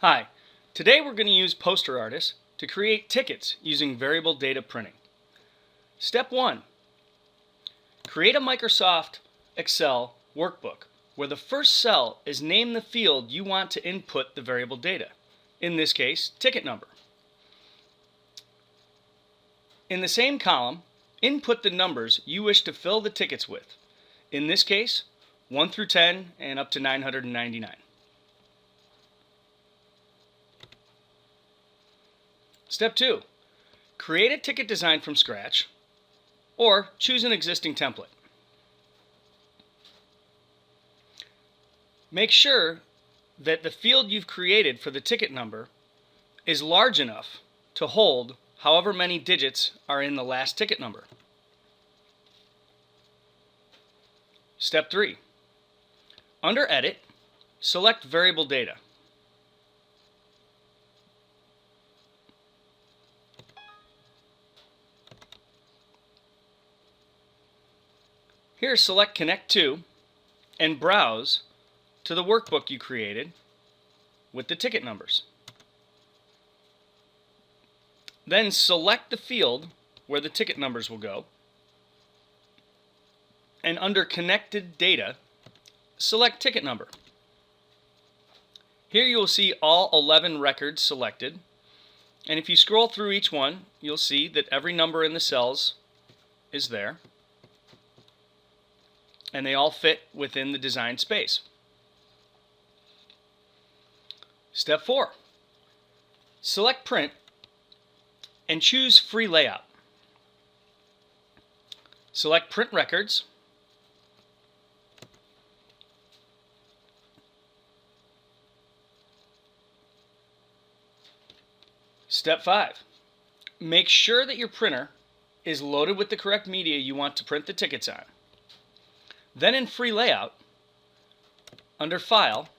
Hi, today we're going to use PosterArtist to create tickets using variable data printing. Step 1. Create a Microsoft Excel workbook where the first cell is name the field you want to input the variable data. In this case, ticket number. In the same column, input the numbers you wish to fill the tickets with. In this case, 1 through 10 and up to 999. Step 2. Create a ticket design from scratch or choose an existing template. Make sure that the field you've created for the ticket number is large enough to hold however many digits are in the last ticket number. Step 3. Under Edit, select Variable Data. Here, select Connect To and browse to the workbook you created with the ticket numbers. Then select the field where the ticket numbers will go, and under Connected Data, select Ticket Number. Here you will see all 11 records selected, and if you scroll through each one, you'll see that every number in the cells is there, and they all fit within the design space. Step 4. Select Print and choose Free Layout. Select Print Records. Step 5. Make sure that your printer is loaded with the correct media you want to print the tickets on. Then in Free Layout, under File,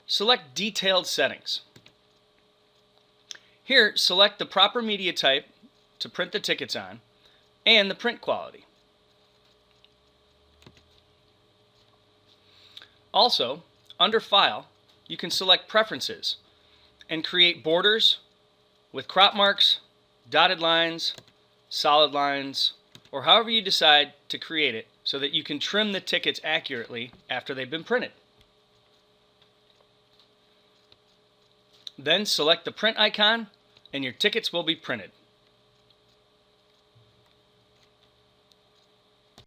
select Detailed Settings. Here, select the proper media type to print the tickets on and the print quality. Also, under File, you can select Preferences and create borders with crop marks, dotted lines, solid lines, or however you decide to create it so that you can trim the tickets accurately after they've been printed. Then select the print icon and your tickets will be printed.